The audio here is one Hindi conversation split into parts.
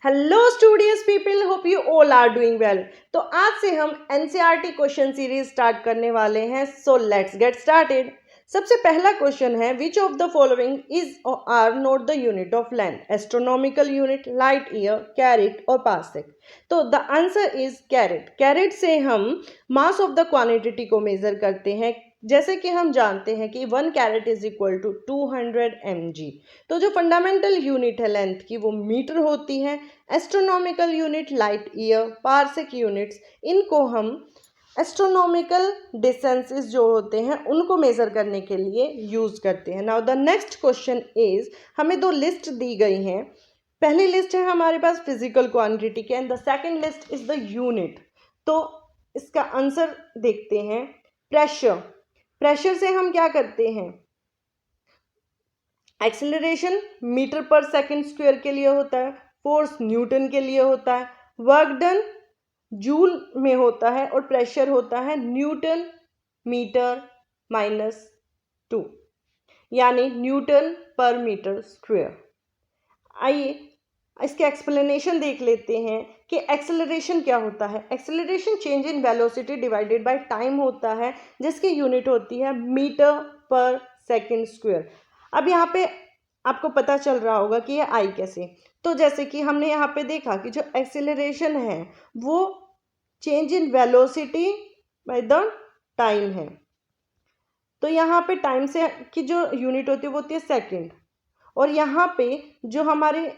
Hello studious people, hope you all are doing well. तो आज से हम एनसीईआरटी क्वेश्चन सीरीज स्टार्ट करने वाले हैं। So let's get started. सबसे पहला क्वेश्चन है, which of the following is are not the unit of length? Astronomical unit, light year, carat और पार्सेक। तो the answer is carat. Carat से हम मास ऑफ द क्वांटिटी को मेजर करते हैं। जैसे कि हम जानते हैं कि 1 carat is equal to 200 mg। तो जो फंडामेंटल यूनिट है लेंथ की वो मीटर होती है। Astronomical unit, light year, parsec units, इनको हम एस्ट्रोनॉमिकल डिस्टेंसेस जो होते हैं उनको मेजर करने के लिए यूज करते हैं। Now the next question is, हमें दो लिस्ट दी गई हैं। पहली लिस्ट है हमारे पास फिजिकल क्वांटिटी के and the second list is the unit. तो इसका आंसर देखते हैं। प्रेशर, प्रेशर से हम क्या करते हैं? एक्सेलरेशन मीटर पर सेकंड स्क्वायर के लिए होता है, फोर्स न्यूटन के लिए होता है, वर्क डन जूल में होता है और प्रेशर होता है न्यूटन मीटर -2, यानी न्यूटन पर मीटर स्क्वायर। आइए इसके एक्सप्लेनेशन देख लेते हैं कि एक्सेलरेशन क्या होता है। Acceleration change in velocity divided by time होता है, जिसकी यूनिट होती है मीटर पर सेकंड स्क्वायर। अब यहाँ पे आपको पता चल रहा होगा कि ये आई कैसे। तो जैसे कि हमने यहाँ पे देखा कि जो एक्सेलरेशन है वो change in velocity by the time है। तो यहाँ पे टाइम से की जो यूनिट होती है वो होती है सेकेंड, और यहाँ पे जो हमारे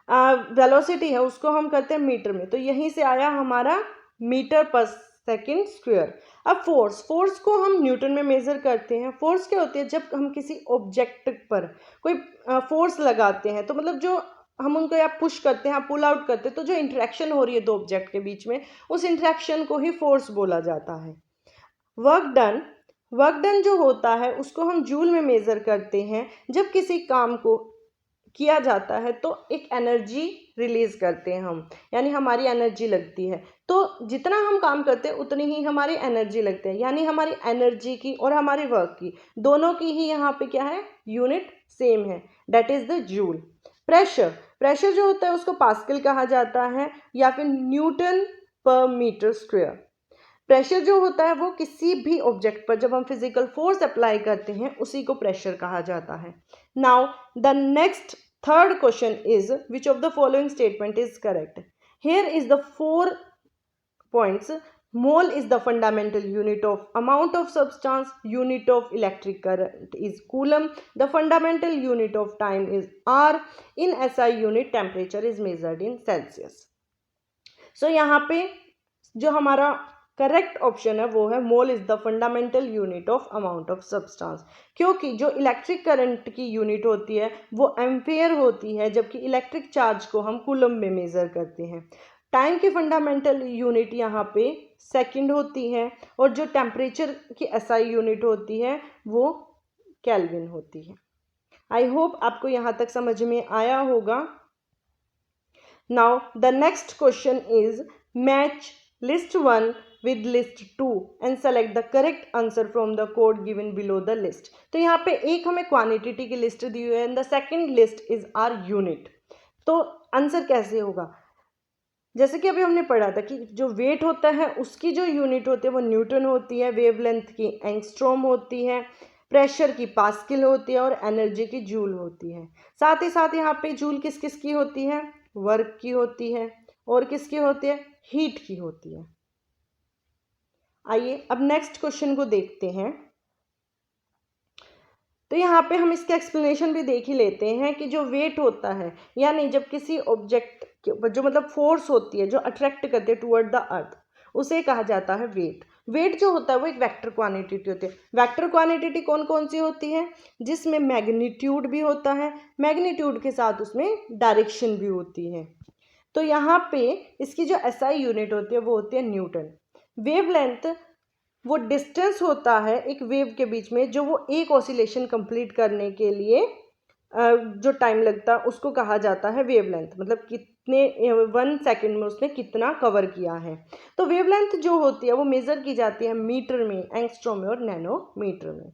वेलोसिटी है उसको हम करते हैं मीटर में। तो यहीं से आया हमारा मीटर पर सेकंड स्क्वायर। अब फोर्स, फोर्स को हम न्यूटन में मेजर करते हैं। फोर्स क्या होती है? जब हम किसी ऑब्जेक्ट पर कोई फोर्स लगाते हैं, तो मतलब जो हम उनको या पुश करते हैं, पुल आउट करते हैं, तो जो इंटरेक्शन हो रही है दो ऑब्जेक्ट के बीच में, उस इंटरेक्शन को ही फोर्स बोला जाता है। वर्क डन, वर्क डन जो होता है उसको हम जूल में मेजर करते हैं। जब किसी काम को किया जाता है तो एक एनर्जी रिलीज करते हैं हम, यानी हमारी एनर्जी लगती है। तो जितना हम काम करते हैं उतनी ही हमारी एनर्जी लगती है, यानी हमारी एनर्जी की और हमारे वर्क की दोनों की ही यहाँ पे क्या है? यूनिट सेम है, that is the joule. Pressure, pressure जो होता है उसको पास्कल कहा जाता है या फिर न्यूटन पर मीटर स्क्वायर। प्रेशर जो होता है वो किसी भी ऑब्जेक्ट पर जब हम फिजिकल फोर्स अप्लाई करते हैं उसी को प्रेशर कहा जाता है। Now the next third question is, which of the following statement is correct? Here is the 4 points. Mole is the fundamental unit of amount of substance. Unit of electric current is coulomb. The fundamental unit of time is R. In SI unit temperature is measured in Celsius. So यहाँ पे जो हमारा करेक्ट ऑप्शन है वो है mole is the fundamental unit of amount of substance, क्योंकि जो इलेक्ट्रिक करंट की यूनिट होती है वो एम्पेयर होती है, जबकि इलेक्ट्रिक चार्ज को हम कूलम में मेजर करते हैं। टाइम की फंडामेंटल यूनिट यहाँ पे सेकंड होती है, और जो टेम्परेचर की एसआई यूनिट होती है वो केल्विन होती है। आई होप आपको यहाँ तक समझ में आया होगा। Now the next question is, match list 1 with list 2 and select the correct answer from the code given below the list. तो यहाँ पे एक हमें क्वांटिटी की लिस्ट दी हुई है and the second list is our unit. तो आंसर कैसे होगा? जैसे कि अभी हमने पढ़ा था कि जो वेट होता है उसकी जो यूनिट होती है वो न्यूटन होती है, वेवलेंथ की एंगस्ट्रॉम होती है, प्रेशर की पास्कल होती है और एनर्जी की जूल होती है। साथ ही साथ यहाँ पे जूल किस किस की होती है? वर्क की होती है, और किसकी होती है? हीट की होती है। आइए अब नेक्स्ट क्वेश्चन को देखते हैं। तो यहाँ पे हम इसका एक्सप्लेनेशन भी देख ही लेते हैं कि जो वेट होता है, यानी जब किसी ऑब्जेक्ट के ऊपर जो मतलब फोर्स होती है जो अट्रैक्ट करती है टुवर्ड द अर्थ, उसे कहा जाता है वेट। वेट जो होता है वो एक वेक्टर क्वांटिटी होती है। वेक्टर क्वांटिटी कौन कौन सी होती है? जिसमें मैग्नीट्यूड भी होता है, मैग्नीट्यूड के साथ उसमें डायरेक्शन भी होती है। तो यहाँ पे इसकी जो एसआई यूनिट होती है वो होती है न्यूटन। वेवलेंथ वो डिस्टेंस होता है एक वेव के बीच में जो वो एक ऑसिलेशन कंप्लीट करने के लिए जो टाइम लगता है उसको कहा जाता है वेवलेंथ, मतलब कितने 1 सेकेंड में उसने कितना कवर किया है। तो वेवलेंथ जो होती है वो मेजर की जाती है मीटर में, एंगस्ट्रॉम में और नैनोमीटर में।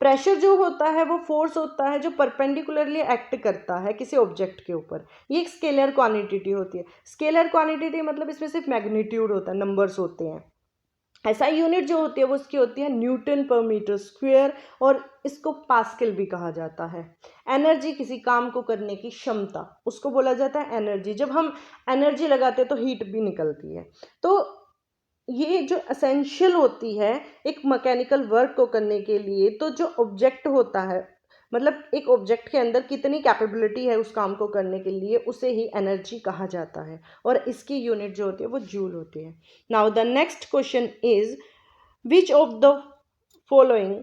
प्रेशर जो होता है वो फोर्स होता है जो परपेंडिकुलरली एक्ट करता है किसी ऑब्जेक्ट के ऊपर। ये एक स्केलर क्वांटिटी होती है। स्केलर क्वांटिटी मतलब इसमें सिर्फ मैग्नीट्यूड होता है, नंबर्स होते हैं। ऐसा यूनिट जो होती है वो उसकी होती है न्यूटन पर मीटर स्क्वायर, और इसको पास्कल भी कहा जाता है। एनर्जी किसी काम को करने की क्षमता, उसको बोला जाता है एनर्जी। जब हम एनर्जी लगाते हैं तो हीट भी निकलती है। तो ये जो एसेंशियल होती है एक मैकेनिकल वर्क को करने के लिए, तो जो ऑब्जेक्ट होता है मतलब एक ऑब्जेक्ट के अंदर कितनी कैपेबिलिटी है उस काम को करने के लिए, उसे ही एनर्जी कहा जाता है, और इसकी यूनिट जो होती है वो जूल होती है। Now the next question is which of the following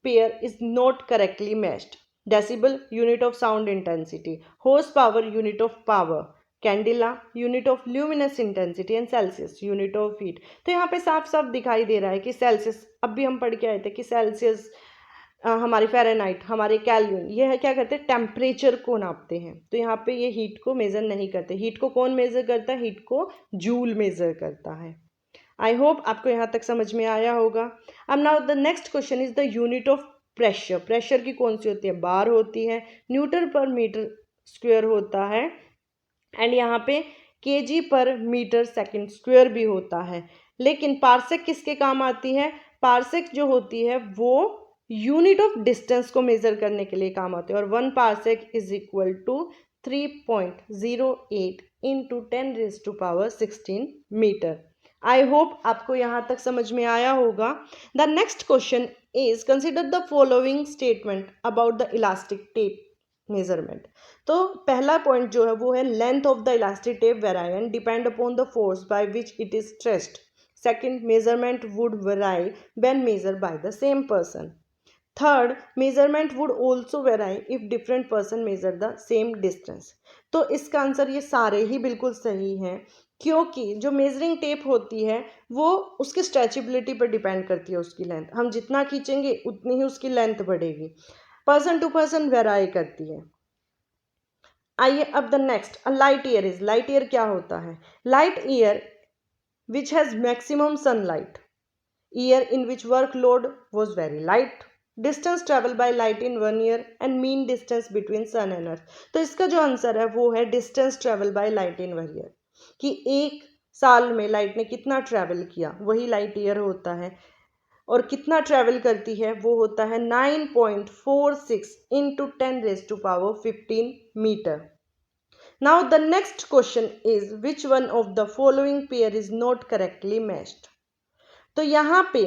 pair is not correctly matched? Decibel unit of sound intensity, horsepower unit of power, candela unit of luminous intensity, and Celsius unit of heat. तो यहाँ पे साफ साफ दिखाई दे रहा है कि सेल्सियस, अब भी हम पढ़ के आए थे कि सेल्सियस हमारे फ़ारेनहाइट, हमारे केल्विन, ये है क्या करते हैं, टेम्परेचर को नापते हैं। तो यहाँ पे ये हीट को मेज़र नहीं करते। हीट को कौन मेज़र करता है? हीट को जूल मेज़र करता है। आई होप आपको यहाँ तक समझ में आया होगा। अब now the next question is the unit of pressure. Pressure की कौन सी होती है? बार होती है। न्यूटन पर मीटर स्क्वायर होता है, एंड यहाँ पे केजी पर मीटर सेकंड स्क्वायर भी होता है। लेकिन पार्सेक किसके काम आती है? पार्सेक जो होती है वो यूनिट ऑफ डिस्टेंस को मेजर करने के लिए काम आते हैं, और 1 parsec is equal to 3.08 into 10⁻16 metre. I hope आपको यहाँ तक समझ में आया होगा। The next question is consider the following statement about the elastic tape measurement. तो पहला पॉइंट जो है वो है length of the elastic tape vary and depend upon the force by which it is stretched. Second, measurement would वेराई when measured by the same person. Third, measurement would also वेराई if different person measure the same distance. तो इसका आंसर ये सारे ही बिल्कुल सही हैं, क्योंकि जो मेजरिंग टेप होती है वो उसकी स्ट्रेचेबिलिटी पर डिपेंड करती है। उसकी लेंथ हम जितना खींचेंगे उतनी ही उसकी लेंथ बढ़ेगी, पर्सन टू पर्सन वेराई करती है। आइए अब the next, a light year is, light year क्या होता है? Light year which has maximum sunlight, year in which workload was very light, distance travel by light in 1 year, and mean distance between sun and earth. तो इसका जो आंसर है वो है distance travel by light in 1 year, कि एक साल में लाइट ने कितना ट्रेवल किया, वही लाइट ईयर होता है। और कितना ट्रेवल करती है वो होता है 9.46 into 10⁻15 metre. Now the next question is which one of the following pair is not correctly matched. तो यहाँ पे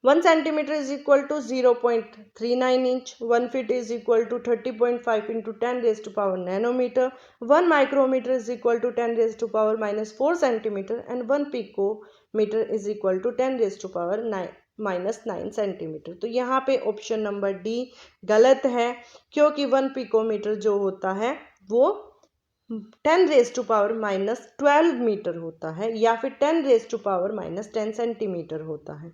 1 centimeter is equal to 0.39 inch, 1 feet is equal to 30.5 into 10 raised to power nanometer, 1 micrometer is equal to 10 raised to power minus 4 centimeter, and 1 picometer is equal to 10 raised to power minus 9 centimeter। तो यहाँ पे ऑप्शन नंबर डी गलत है, क्योंकि 1 पिकोमीटर जो होता है वो 10 raise to power minus 12 metre होता है, या फिर 10 raise to power minus 10 centimetre होता है।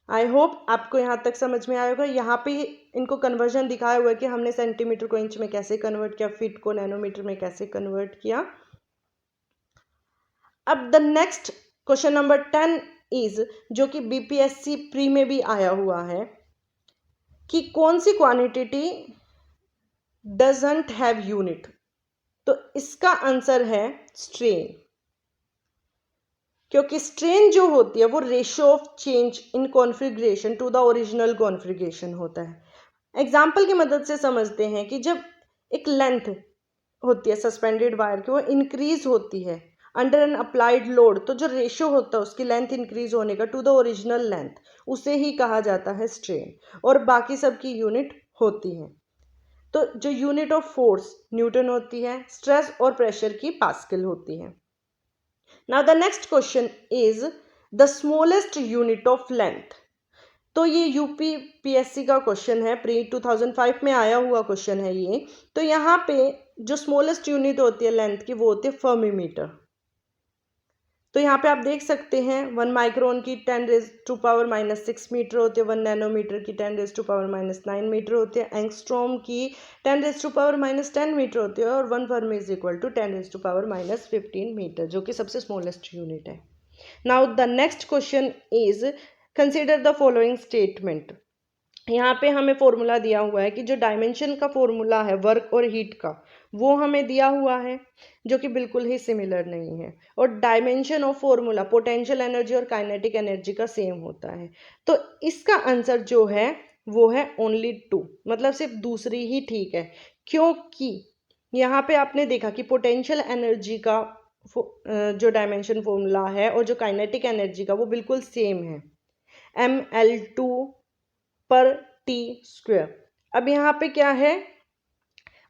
आई होप आपको यहाँ तक समझ में आया होगा। यहाँ पे इनको कन्वर्जन दिखाया हुआ है कि हमने सेंटीमीटर को इंच में कैसे कन्वर्ट किया, फीट को नैनोमीटर में कैसे कन्वर्ट किया। अब the next question number 10 is, जो कि बीपीएससी प्री में भी आया हुआ है, कि कौन सी क्वांटिटी डजंट हैव यूनिट। तो इसका आंसर है स्ट्रेन, क्योंकि स्ट्रेन जो होती है वो ratio of change in configuration to the original configuration होता है। एग्जाम्पल की मदद से समझते हैं कि जब एक लेंथ होती है सस्पेंडेड वायर की, वो इंक्रीज होती है अंडर एन अप्लाइड लोड, तो जो रेशियो होता है उसकी लेंथ इंक्रीज होने का टू द ओरिजिनल लेंथ, उसे ही कहा जाता है स्ट्रेन, और बाकी सब की यूनिट होती है। तो जो यूनिट ऑफ फोर्स न्यूटन होती है, स्ट्रेस और प्रेशर की पास्कल होती है। Now the next question is the smallest unit of length। तो ये यूपीपीएससी का क्वेश्चन है, प्री 2005 में आया हुआ क्वेश्चन है ये। तो यहाँ पे जो स्मॉलेस्ट यूनिट होती है लेंथ की वो होती है फर्मीमीटर। तो यहाँ पे आप देख सकते हैं 1 माइक्रोन की 10 raise to power minus 6 metre होती है, 1 नैनोमीटर की 10 raise to power minus 9 metre होती है, एंगस्ट्रॉम की 10 raise to power minus 10 metre होती है, और 1 fermi is equal to 10 raise to power minus 15 metre, जो कि सबसे स्मॉलेस्ट यूनिट है। Now the next question is consider the following statement. यहाँ पे हमें फॉर्मूला दिया हुआ है कि जो डायमेंशन का फॉर्मूला है वर्क और हीट का, वो हमें दिया हुआ है, जो कि बिल्कुल ही सिमिलर नहीं है, और dimension of formula potential energy और काइनेटिक एनर्जी का सेम होता है। तो इसका आंसर जो है वो है ओनली 2, मतलब सिर्फ दूसरी ही ठीक है, क्योंकि यहाँ पे आपने देखा कि पोटेंशियल एनर्जी का जो डायमेंशन फॉर्मूला है और जो काइनेटिक एनर्जी का वो बिल्कुल सेम है, ml2 पर टी स्क्वायर। अब यहाँ पे क्या है,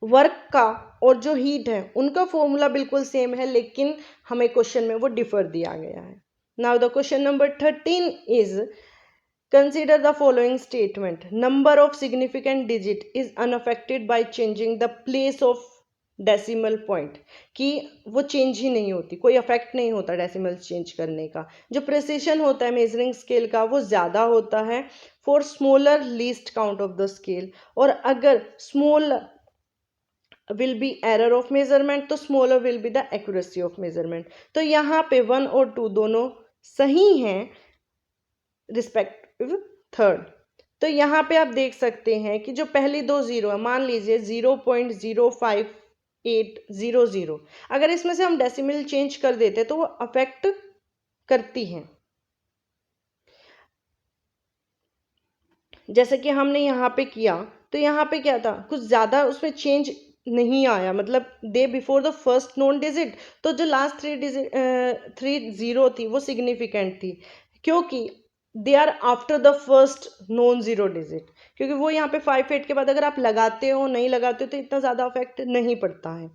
वर्क का और जो हीट है उनका फॉर्मूला बिल्कुल सेम है, लेकिन हमें क्वेश्चन में वो डिफर दिया गया है। Now the question number 13 is consider the following statement. Number of significant digit is unaffected by changing the place of decimal point, कि वो चेंज ही नहीं होती, कोई अफेक्ट नहीं होता डेसिमल चेंज करने का। जो प्रिसिशन होता है मेजरिंग स्केल का वो ज़्यादा होता है for smaller least count of the scale, और अगर small will be error of measurement तो smaller will be the accuracy of measurement. तो यहाँ पे 1 और 2 दोनों सही हैं रिस्पेक्टिव थर्ड। तो यहाँ पे आप देख सकते हैं कि जो पहली दो जीरो है, मान लीजिए 0.05800, अगर इसमें से हम डेसिमल चेंज कर देते तो वो अफेक्ट करती हैं। जैसे कि हमने यहाँ पे किया, तो यहाँ पे क्या था, कुछ ज़्यादा उसमें चेंज नहीं आया, मतलब day before the first known digit, तो जो लास्ट 3 जीरो थी वो सिग्निफिकेंट थी, क्योंकि they are after the first non zero digit, क्योंकि वो यहाँ पे 5-8 के बाद अगर आप लगाते हो नहीं लगाते हो तो इतना ज़्यादा इफेक्ट नहीं पड़ता है।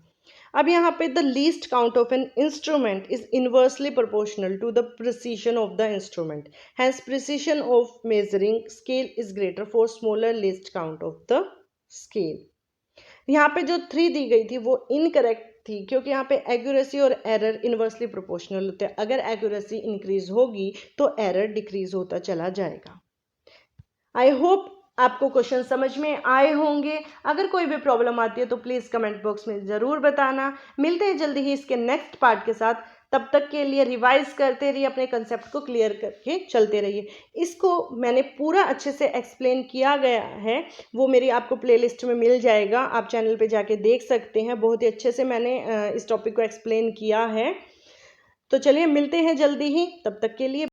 अब यहाँ पे the least count of an instrument is inversely proportional to the precision of the instrument, hence precision of measuring scale is greater for smaller least count of the scale. यहाँ पे जो 3 दी गई थी वो इनकरेक्ट थी, क्योंकि यहाँ पे एक्यूरेसी और एरर इनवर्सली प्रोपोर्शनल होते हैं। अगर एक्यूरेसी इंक्रीज होगी तो एरर डिक्रीज होता चला जाएगा। आई होप आपको क्वेश्चन समझ में आए होंगे। अगर कोई भी प्रॉब्लम आती है तो प्लीज़ कमेंट बॉक्स में ज़रूर बताना। मिलते हैं जल्दी ही इसके नेक्स्ट पार्ट के साथ, तब तक के लिए रिवाइज करते रहिए, अपने कंसेप्ट को क्लियर करके चलते रहिए। इसको मैंने पूरा अच्छे से एक्सप्लेन किया गया है, वो मेरी आपको प्लेलिस्ट में मिल जाएगा, आप चैनल पे जाके देख सकते हैं। बहुत ही अच्छे से मैंने इस टॉपिक को एक्सप्लेन किया है। तो चलिए मिलते हैं जल्दी ही, तब तक के लिए